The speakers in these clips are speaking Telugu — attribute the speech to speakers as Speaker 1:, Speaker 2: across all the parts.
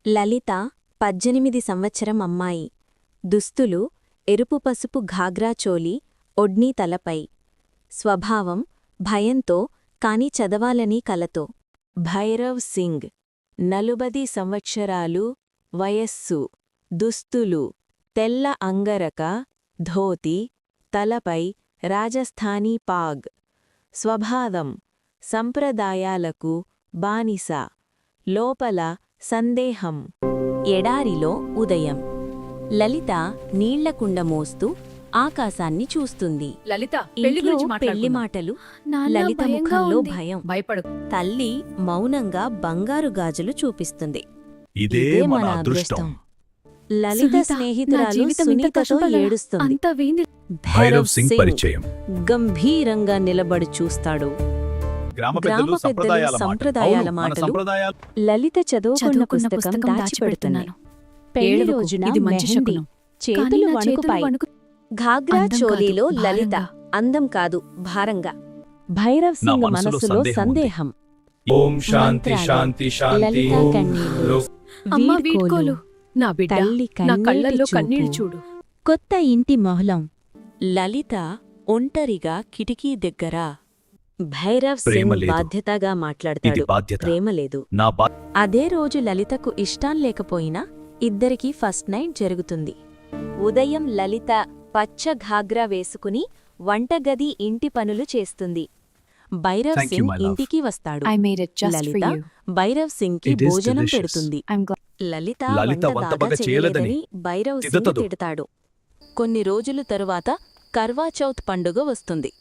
Speaker 1: లలిత 18 సంవత్సరం అమ్మాయి. దుస్తులు ఎరుపు పసుపు ఘాగ్రా చోలి, ఒడ్నీ తలపై. స్వభావం భయంతో కాని చదవాలని కలతో. భైరవ్ సింగ్ 40 సంవత్సరాలు వయస్సు. దుస్తులు తెల్ల అంగరక, ధోతి, తలపై రాజస్థానీ పాగ్. స్వభావం సంప్రదాయాలకు బానిస. లోపల సందేహం. ఎడారిలో ఉదయం. లలిత నీళ్లకుండ మోస్తూ ఆకాశాన్ని చూస్తుంది.
Speaker 2: లలిత
Speaker 1: ఇంట్లో పెళ్లి మాటలు. లలిత ముఖంలో భయం.
Speaker 2: భయపడు.
Speaker 1: తల్లి మౌనంగా బంగారు గాజులు చూపిస్తుంది.
Speaker 3: ఇదే మన అదృష్టం.
Speaker 1: లలిత స్నేహితురాలు సునీతతో ఏడుస్తుంది.
Speaker 3: భైరవ్ సింగ్ పరిచయం.
Speaker 1: గంభీరంగా నిలబడి చూస్తాడు.
Speaker 3: గ్రామ
Speaker 1: గ్రామ
Speaker 3: పెద్దలు
Speaker 1: పెద్దలు సంప్రదాయాల మాటలు. లలిత చదువుకున్న పుస్తకం దాచిపెడుతున్నాను. పెళ్లి రోజున
Speaker 2: ఇది మంచి
Speaker 1: మెహందీ.
Speaker 2: శకునం.
Speaker 1: చేతులు వణుకుపై. ఘాగ్రా చోలీలో లలిత అందం కాదు, భారంగా. భైరవ్
Speaker 3: నా
Speaker 1: సింగ్
Speaker 3: మనసులో
Speaker 1: మనసులో
Speaker 3: సందేహం
Speaker 1: సందేహం.
Speaker 3: ఓం శాంతి
Speaker 1: మంత్రాలు.
Speaker 3: శాంతి శాంతి.
Speaker 1: లలిత కన్నీళ్లు.
Speaker 2: అమ్మా
Speaker 1: వీడ్కోలు.
Speaker 2: వీడ్కోలు. నా బిడ్డ
Speaker 1: తల్లి
Speaker 2: నా
Speaker 1: కన్నీటి
Speaker 2: కళ్ళల్లో
Speaker 1: చూపు.
Speaker 2: కన్నీళ్లు చూడు.
Speaker 1: కొత్త ఇంటి మొహలం. లలిత ఒంటరిగా కిటికీ దగ్గర. భైరవ్
Speaker 3: ప్రేమ
Speaker 1: సింగ్
Speaker 3: లేదు.
Speaker 1: బాధ్యతగా
Speaker 3: ఇది
Speaker 1: మాట్లాడతాడు.
Speaker 3: బాధ్యత.
Speaker 1: ప్రేమ లేదు.
Speaker 3: నా
Speaker 1: అదే రోజు లలితకు ఇష్టం లేకపోయినా ఇద్దరికీ ఫస్ట్ నైట్ జరుగుతుంది. ఉదయం లలిత పచ్చ ఘాగ్రా వేసుకుని వంటగది ఇంటి పనులు చేస్తుంది. Bhairav
Speaker 3: Thank you,
Speaker 1: Singh
Speaker 3: my love.
Speaker 1: ఇంటికి వస్తాడు.
Speaker 2: I made it just for
Speaker 1: Lalitha
Speaker 2: you.
Speaker 1: Bhairav Singh కి
Speaker 3: It is
Speaker 1: భోజనం
Speaker 3: delicious.
Speaker 1: పెడుతుంది.
Speaker 2: I'm glad.
Speaker 1: లలిత
Speaker 3: లలిత
Speaker 1: వంట
Speaker 3: వంట
Speaker 1: బాగా
Speaker 3: బాగా
Speaker 1: చేయలేదని
Speaker 3: చేయలేదని
Speaker 1: భైరవ్ సింగ్
Speaker 3: తిడతదు.
Speaker 1: తిడతాడు. కొన్ని రోజుల తరువాత కర్వాచౌత్ పండుగ వస్తుంది.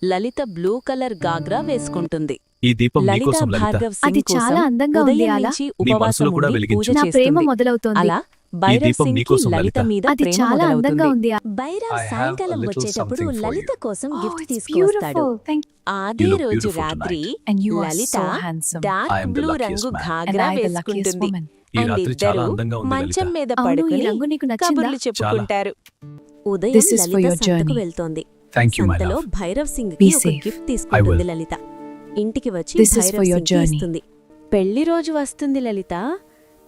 Speaker 1: లలిత బ్లూ కలర్ గాగ్రా వేసుకుంటుంది.
Speaker 3: ఈ దీపం
Speaker 1: లలిత
Speaker 3: నీకోసం లలిత.
Speaker 1: భార్గవ్
Speaker 2: అది
Speaker 1: సింగ్
Speaker 2: చాలా
Speaker 1: కోసం
Speaker 2: అందంగా ఉంది,
Speaker 1: ఉదయం
Speaker 2: అలా?
Speaker 1: నుంచి
Speaker 3: నీ
Speaker 1: ఉపవాసం
Speaker 3: మనసులో కూడా
Speaker 1: ఉండి
Speaker 3: వెలిగించు.
Speaker 1: పూజ
Speaker 2: నా ప్రేమ
Speaker 1: చేస్తుంది.
Speaker 2: మొదలవుతోంది.
Speaker 1: అలా భైరవ్
Speaker 3: దీపం
Speaker 1: సింగ్ కి
Speaker 3: నీకోసం
Speaker 1: లలిత
Speaker 3: లలిత.
Speaker 1: మీద
Speaker 2: అది
Speaker 1: ప్రేమ
Speaker 2: చాలా అందంగా
Speaker 1: మొదలవుతుంది.
Speaker 2: ఉంది.
Speaker 1: భైరవ్
Speaker 3: I have
Speaker 1: సాయంకాలం
Speaker 3: a little
Speaker 1: వచ్చేటప్పుడు
Speaker 3: something for
Speaker 1: లలిత
Speaker 3: you.
Speaker 1: కోసం
Speaker 2: Oh,
Speaker 1: gift
Speaker 2: it's
Speaker 1: తీసుకువస్తాడు.
Speaker 2: beautiful. Thank you.
Speaker 1: అదే
Speaker 3: You look
Speaker 1: రోజు
Speaker 3: beautiful
Speaker 1: రాత్రి
Speaker 2: And you are
Speaker 1: Lalitha
Speaker 2: so handsome.
Speaker 3: I
Speaker 1: dark
Speaker 3: am the
Speaker 1: blue
Speaker 3: luckiest
Speaker 1: రంగు
Speaker 3: man.
Speaker 2: And
Speaker 1: ghagra
Speaker 2: I the luckiest
Speaker 1: వేసుకుంటుంది.
Speaker 2: woman.
Speaker 3: ఈ
Speaker 1: అండ్
Speaker 3: రాత్రి చాలా
Speaker 1: ఇద్దరూ
Speaker 3: అందంగా ఉంది
Speaker 1: మంచం
Speaker 3: లలిత.
Speaker 1: మీద
Speaker 2: అవును, ఈ
Speaker 1: పడుకుని
Speaker 2: రంగు నీకు నచ్చిందా?
Speaker 1: కబుర్లు చెప్పుకుంటారు. ఉదయం
Speaker 2: This is for
Speaker 1: Lalitha
Speaker 2: your
Speaker 1: సంతకు
Speaker 2: journey.
Speaker 1: వెళ్తోంది.
Speaker 3: Thank you, my
Speaker 1: సంతలో
Speaker 3: love.
Speaker 1: భైరవ్ సింగ్
Speaker 2: Be
Speaker 1: కి ఒక
Speaker 2: safe.
Speaker 1: గిఫ్ట్ తీసుకుంటుంది
Speaker 3: will.
Speaker 1: లలిత. ఇంటికి వచ్చి
Speaker 2: This is for
Speaker 1: Bhairav
Speaker 2: your
Speaker 1: Singh కి
Speaker 2: journey.
Speaker 1: ఇస్తుంది. పెళ్లి రోజు వస్తుంది లలిత.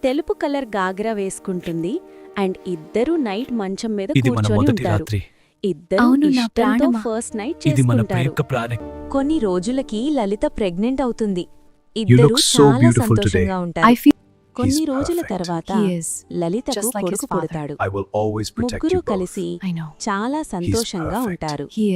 Speaker 1: తెలుపు కలర్ గాగ్రా వేసుకుంటుంది. అండ్ ఇద్దరూ నైట్ మంచం మీద
Speaker 3: ఇది మన
Speaker 1: కూర్చొని
Speaker 3: మొదటి
Speaker 1: ఉంటారు.
Speaker 3: రాత్రి.
Speaker 1: ఇద్దరూ
Speaker 2: అవును, నా
Speaker 1: ఇష్టంతో
Speaker 2: ప్రాణమా.
Speaker 1: ఫస్ట్ నైట్
Speaker 3: ఇది మన
Speaker 1: చేసుకుంటారు.
Speaker 3: ప్రేమ ప్రాణి.
Speaker 1: కొన్ని రోజులకి లలిత ప్రెగ్నెంట్ అవుతుంది.
Speaker 3: You
Speaker 1: ఇద్దరూ
Speaker 3: look so
Speaker 1: చాలా
Speaker 3: beautiful today.
Speaker 1: సంతోషంగా
Speaker 2: I
Speaker 1: ఉంటారు.
Speaker 2: feel
Speaker 1: కొన్ని
Speaker 3: He's
Speaker 1: రోజుల
Speaker 3: perfect.
Speaker 1: తర్వాత
Speaker 2: he is.
Speaker 1: లలితకు
Speaker 2: just like his
Speaker 1: కొడుకు
Speaker 2: father.
Speaker 1: పుడతాడు.
Speaker 3: I will always protect
Speaker 1: ముగ్గురు
Speaker 3: you both.
Speaker 1: కలిసి
Speaker 2: I know.
Speaker 1: చాలా సంతోషంగా
Speaker 3: perfect.
Speaker 1: ఉంటారు.
Speaker 2: He is.